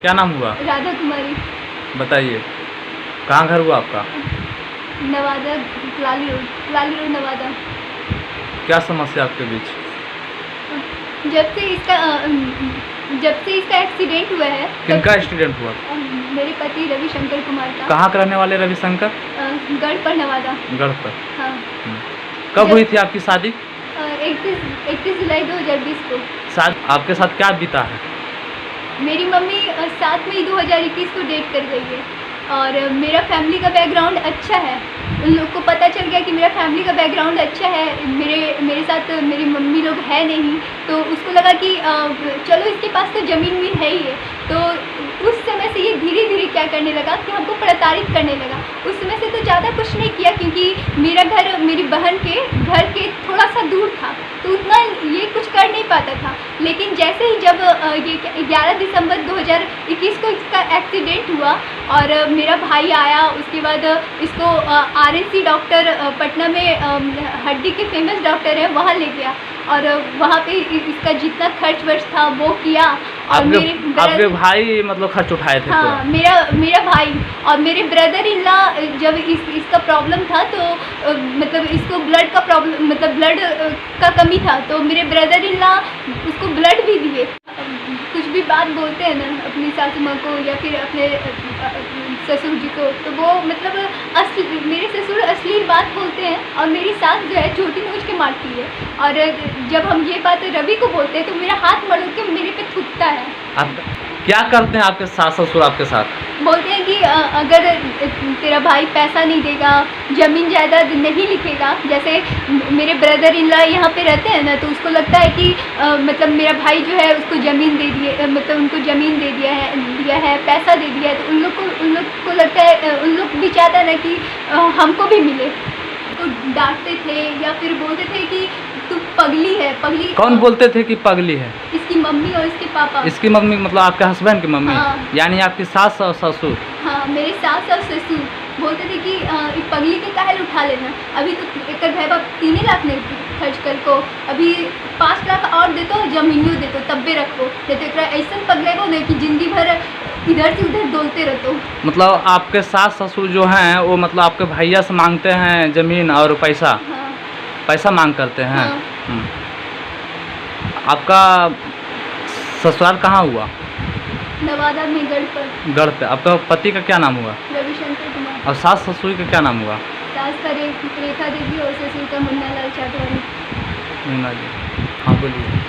क्या नाम हुआ? राधा कुमारी। बताइए, कहाँ घर हुआ आपका? नवादा, लाली रोड नवादा। क्या समस्या आपके बीच? जब से इसका एक्सीडेंट हुआ है। किनका एक्सीडेंट हुआ? मेरे पति रविशंकर कुमार का। कहाँ के रहने वाले रविशंकर? गढ़ पर नवादा। गढ़ पर। हाँ। कब हुई थी आपकी शादी? 31 जुलाई 2020 को। आपके साथ क्या बीता है? मेरी मम्मी 7 मई 2021 को डेट कर गई है और मेरा फैमिली का बैकग्राउंड अच्छा है। उन लोग को पता चल गया कि मेरा फैमिली का बैकग्राउंड अच्छा है, मेरे साथ मेरी मम्मी लोग है नहीं, तो उसको लगा कि चलो इसके पास तो ज़मीन वीन है ही है। तो उस समय से ये धीरे धीरे क्या करने लगा कि हमको प्रताड़ित करने लगा। उस समय से तो ज़्यादा कुछ नहीं किया क्योंकि मेरा घर मेरी बहन के घर के थोड़ा सा दूर था, तो उतना ये कुछ कर नहीं पाता था। लेकिन जैसे ही जब ये 11 दिसंबर 2021 को इसका एक्सीडेंट हुआ और मेरा भाई आया, उसके बाद इसको RNC डॉक्टर पटना में हड्डी के फेमस डॉक्टर है, वहाँ ले गया और वहाँ पे इसका जितना खर्च वर्च था वो किया। और आपके भाई मतलब खर्च उठाए थे? हाँ, मेरा भाई और मेरे ब्रदर इन लॉ जब इसका प्रॉब्लम था तो मतलब इसको ब्लड का प्रॉब्लम, मतलब ब्लड का कमी था, तो मेरे ब्रदर इन लॉ उसको ब्लड भी दिए। कुछ भी बात बोलते हैं ना अपनी सासू माँ को या फिर अपने ससुर जी को, तो वो मतलब मेरे ससुर अश्लील बात बोलते हैं और मेरी सास जो है छोटी नोच के मारती है। और जब हम ये बात रवि को बोलते हैं तो मेरा हाथ मरोड़ के मेरे पे थूकता है। आप क्या करते हैं आपके सास ससुर आपके साथ? बोलते हैं कि अगर तेरा भाई पैसा नहीं देगा, ज़मीन जायदाद नहीं लिखेगा, जैसे मेरे ब्रदर इन लॉ यहाँ पे रहते हैं ना, तो उसको लगता है कि मतलब मेरा भाई जो है उसको ज़मीन दे दिए, मतलब उनको ज़मीन दे दिया है, पैसा दे दिया है, तो उन लोग को लगता है, उन लोग भी चाहता है ना कि हमको भी मिले। तो डांटते थे या फिर बोलते थे कि तू पगली है। पगली कौन बोलते थे कि पगली है? इसकी मम्मी और इसके पापा। इसकी मम्मी मतलब आपके हस्बैंड की मम्मी? हाँ। यानी आपकी सास और ससुर? हाँ, मेरे सास और ससुर बोलते थे कि पगली के काहे उठा लेना, अभी तो एक भाई बाप 3 लाख नहीं खर्च कर को, अभी 5 लाख और दे तो जमीनियों दे तो तब्बे रखो, नहीं तो ऐसा पगलेबो नहीं कि जिंदगी भर इधर से उधर डोलते रहते। मतलब आपके सास ससुर जो हैं वो मतलब आपके भैया से मांगते हैं ज़मीन और पैसा? हाँ। पैसा मांग करते हैं। हाँ। आपका ससुराल कहाँ हुआ? नवादा में गढ़ पर। गढ़ पे। आपका पति का क्या नाम हुआ? रविशंकर कुमार। और सास ससुर का क्या नाम हुआ? सास का रेखा देवी और ससुर का मुन्ना लाल चाटवानी। मुन्ना जी। हाँ बोलिए।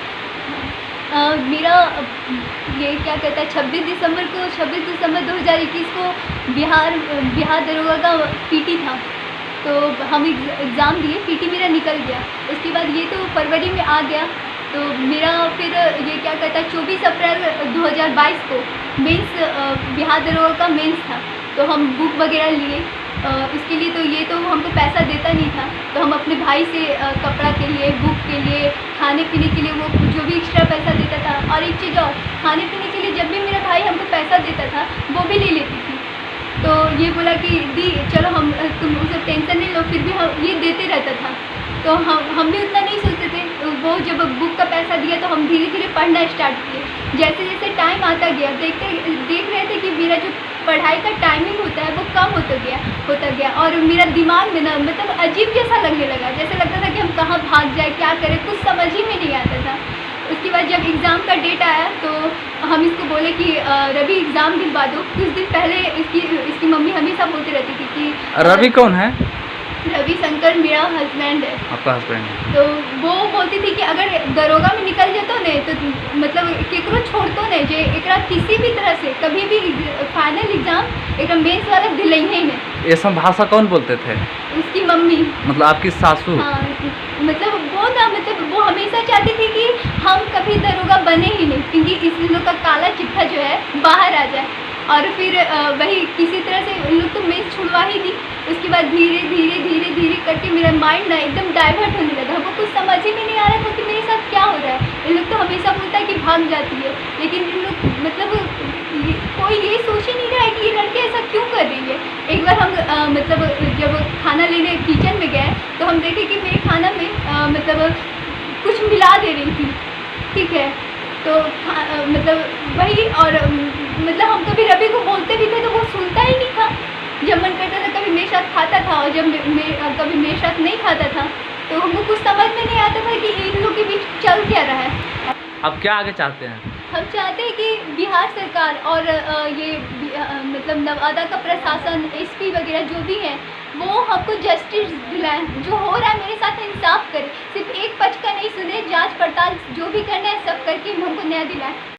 मेरा ये क्या कहता है 26 दिसंबर 2021 को बिहार दरोगा का PT था, तो हम एग्ज़ाम दिए, PT मेरा निकल गया। उसके बाद ये तो फरवरी में आ गया, तो मेरा फिर ये क्या कहता है 24 अप्रैल 2022 को मेंस बिहार दरोगा का मेंस था, तो हम बुक वगैरह लिए। इसके लिए तो ये तो हमको पैसा देता नहीं था, तो हम अपने भाई से कपड़ा के लिए, बुक के लिए, खाने पीने के लिए वो जो भी एक्स्ट्रा पैसा देता था। और एक चीज़ और, खाने पीने के लिए जब भी मेरा भाई हमको पैसा देता था वो भी ले लेती थी। तो ये बोला कि दी चलो तुम उसे टेंशन नहीं लो, फिर भी हम ये देते रहता था, तो हम भी उतना नहीं सोचते थे। वो जब बुक का पैसा दिया तो हम धीरे धीरे पढ़ना स्टार्ट किए। जैसे जैसे टाइम आता गया देख रहे थे कि मेरा जो पढ़ाई का टाइमिंग होता है वो कम होता गया और मेरा दिमाग में ना मतलब अजीब जैसा लगने लगा, जैसे लगता था कि हम कहाँ भाग जाए, क्या करें, कुछ समझ ही में नहीं आता था। उसके बाद जब एग्ज़ाम का डेट आया तो हम इसको बोले कि रवि एग्ज़ाम दिलवा दो। कुछ दिन पहले इसकी मम्मी हमेशा बोलती रहती थी कि रवि कौन है? रविशंकर मेरा हस्बैंड है। आपका हस्बैंड है? तो वो बोलती थी कि अगर दरोगा में निकल जातो ने तो मतलब केकरो छोड़तो ने जे एकरा किसी भी तरह से कभी भी फाइनल एग्जाम एक मेंस वाला दिलई ही नहीं। ये सब भाषा कौन बोलते थे? उसकी मम्मी। मतलब आपकी सासू? हाँ, मतलब वो हमेशा चाहती थी कि हम कभी दरोगा बने ही नहीं, क्योंकि इस लोग का काला चिट्ठा जो है बाहर आ जाए। और फिर वही किसी तरह से उन लोग तो मेंस छुड़वा ही दी। उसके बाद धीरे करके मेरा माइंड ना एकदम डाइवर्ट होने लगा। वो कुछ समझ ही में नहीं आ रहा था कि मेरे साथ क्या हो रहा है। इन लोग तो हमेशा बोलता है कि भाग जाती है, लेकिन इन लोग मतलब कोई ये सोच ही नहीं रहा है कि ये लड़की ऐसा क्यों कर रही है। एक बार हम मतलब जब खाना लेने किचन में गए तो हम देखे कि मेरे खाना में मतलब कुछ मिला दे रही थी, ठीक है। तो मतलब वही और मतलब हम कभी रवि को बोलते भी थे तो वो सुनता ही नहीं था। जब मन करता था कभी मेरे साथ खाता था और जब कभी मेरे साथ नहीं खाता था, तो हमको कुछ समझ में नहीं आता था कि इन लोग के बीच चल क्या रहा है। अब क्या आगे चाहते हैं? हम चाहते हैं कि बिहार सरकार और मतलब नवादा का प्रशासन, एसपी वगैरह जो भी है, वो हमको जस्टिस दिलाएं। जो हो रहा है मेरे साथ इंसाफ करे, सिर्फ एक पक्ष का नहीं सुने, जांच पड़ताल जो भी करना है सब करके हमको न्याय दिलाएं।